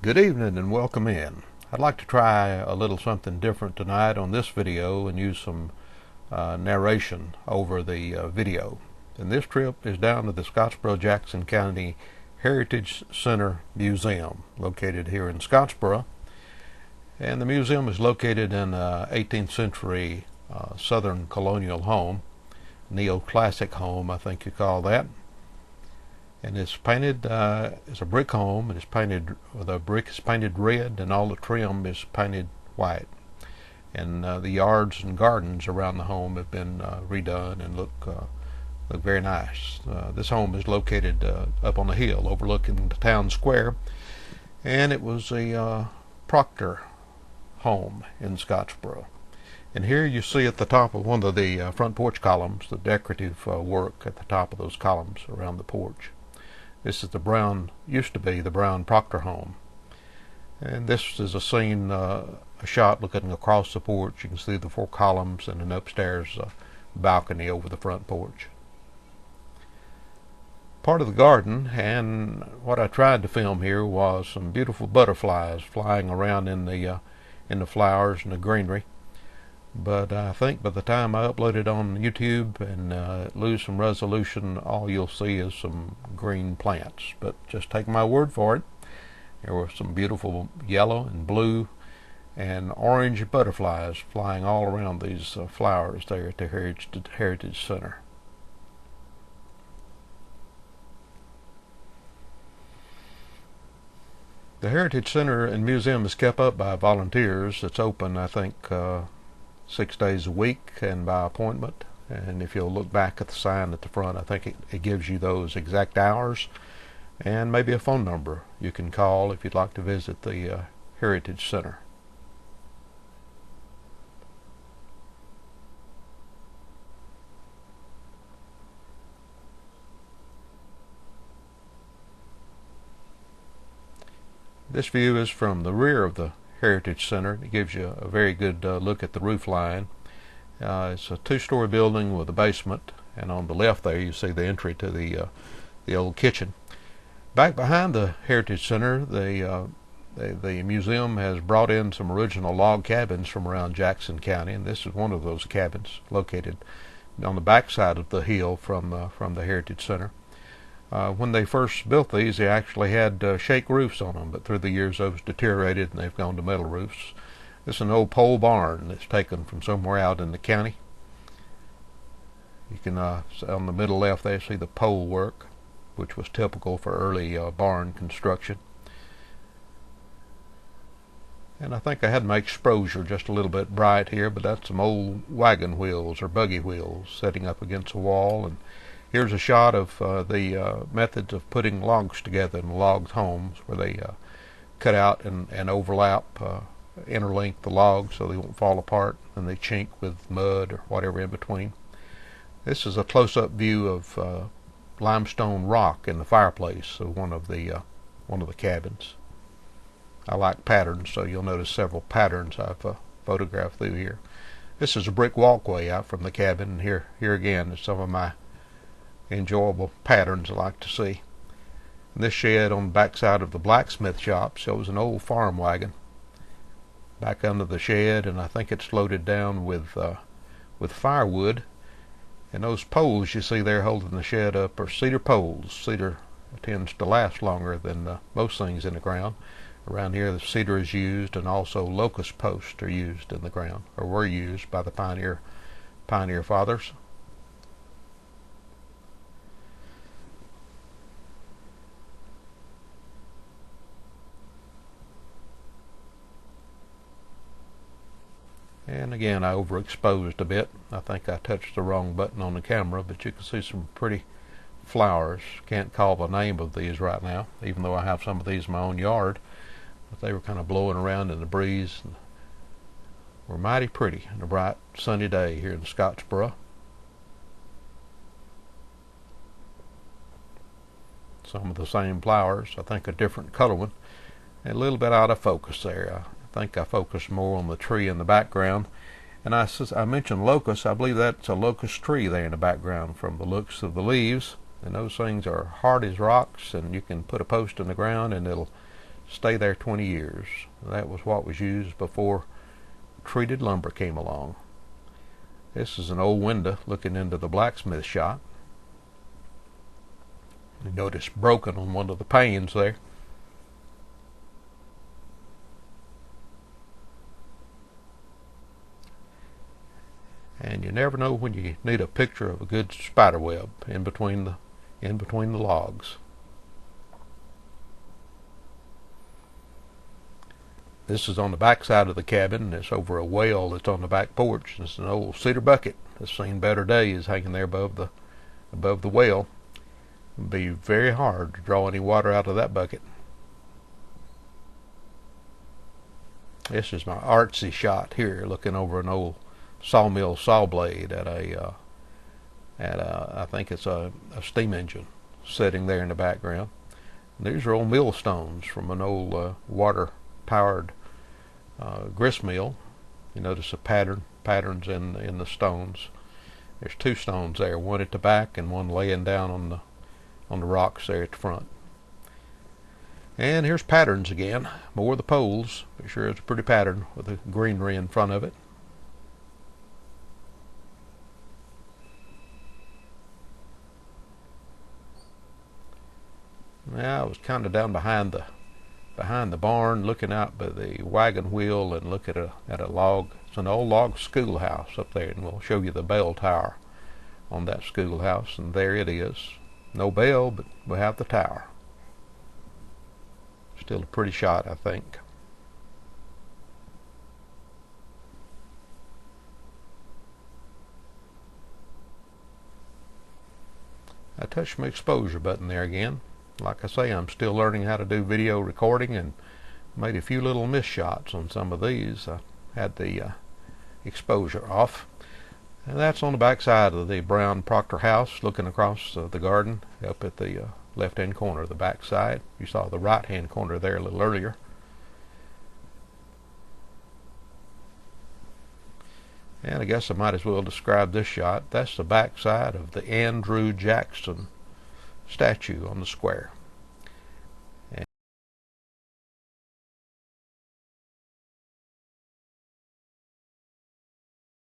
Good evening and welcome in. I'd like to try a little something different tonight on this video and use some narration over the video. And this trip is down to the Scottsboro Jackson County Heritage Center Museum, located here in Scottsboro. And the museum is located in an 18th century Southern colonial home, neoclassic home, I think you call that. And it's painted, it's a brick home. It is painted, the brick is painted red, and all the trim is painted white. And the yards and gardens around the home have been redone and look very nice. This home is located up on a hill overlooking the town square, and it was a Proctor home in Scottsboro. And here you see at the top of one of the front porch columns the decorative work at the top of those columns around the porch. This is the Brown, used to be the Brown Proctor home. And this is a scene, a shot looking across the porch. You can see the four columns and an upstairs balcony over the front porch. Part of the garden, and what I tried to film here was some beautiful butterflies flying around in the flowers and the greenery. But I think by the time I upload it on YouTube and lose some resolution, all you'll see is some green plants. But just take my word for it. There were some beautiful yellow and blue and orange butterflies flying all around these flowers there at the Heritage Center. The Heritage Center and Museum is kept up by volunteers. It's open, I think, 6 days a week and by appointment. And if you'll look back at the sign at the front, I think it gives you those exact hours and maybe a phone number you can call if you'd like to visit the Heritage Center. This view is from the rear of the Heritage Center. It gives you a very good look at the roof line. It's a two-story building with a basement, and on the left there you see the entry to the old kitchen. Back behind the Heritage Center, the museum has brought in some original log cabins from around Jackson County, and this is one of those cabins located on the back side of the hill from the Heritage Center. When they first built these, they actually had shake roofs on them, but through the years those deteriorated and they've gone to metal roofs. This is an old pole barn that's taken from somewhere out in the county. You can, on the middle left there, see the pole work, which was typical for early barn construction. And I think I had my exposure just a little bit bright here, but that's some old wagon wheels or buggy wheels setting up against a wall. And here's a shot of the methods of putting logs together in log homes, where they cut out and overlap, interlink the logs so they won't fall apart, and they chink with mud or whatever in between. This is a close-up view of limestone rock in the fireplace of one of the cabins. I like patterns, so you'll notice several patterns I've photographed through here. This is a brick walkway out from the cabin, and here again is some of my enjoyable patterns I like to see. And this shed on the back side of the blacksmith shop shows an old farm wagon back under the shed, and I think it's loaded down with firewood. And those poles you see there holding the shed up are cedar poles. Cedar tends to last longer than most things in the ground. Around here the cedar is used, and also locust posts are used in the ground, or were used by the pioneer fathers. And again, I overexposed a bit. I think I touched the wrong button on the camera, but you can see some pretty flowers. Can't call the name of these right now, even though I have some of these in my own yard. But they were kind of blowing around in the breeze and were mighty pretty on a bright sunny day here in Scottsboro. Some of the same flowers, I think a different color one, and a little bit out of focus there. I think I focused more on the tree in the background. And I mentioned locust. I believe that's a locust tree there in the background from the looks of the leaves. And those things are hard as rocks, and you can put a post in the ground and it'll stay there 20 years. That was what was used before treated lumber came along. This is an old window looking into the blacksmith shop. You notice broken on one of the panes there. And you never know when you need a picture of a good spider web in between the logs. This is on the back side of the cabin. It's over a well that's on the back porch. It's an old cedar bucket that's seen better days hanging there above the well. It'd be very hard to draw any water out of that bucket. This is my artsy shot here, looking over an old sawmill saw blade at I think it's a steam engine sitting there in the background. And these are old millstones from an old water-powered grist mill. You notice the patterns in the stones. There's two stones there, one at the back and one laying down on the rocks there at the front. And here's patterns again, more of the poles, but sure it's a pretty pattern with the greenery in front of it. Now I was kind of down behind the barn, looking out by the wagon wheel and look at a log. It's an old log schoolhouse up there, and we'll show you the bell tower on that schoolhouse. And there it is. No bell, but we have the tower. Still a pretty shot, I think. I touched my exposure button there again. Like I say, I'm still learning how to do video recording and made a few little miss shots on some of these. I had the exposure off. And that's on the back side of the brown Proctor house, looking across the garden up at the left-hand corner of the back side. You saw the right-hand corner there a little earlier. And I guess I might as well describe this shot. That's the back side of the Andrew Jackson statue on the square.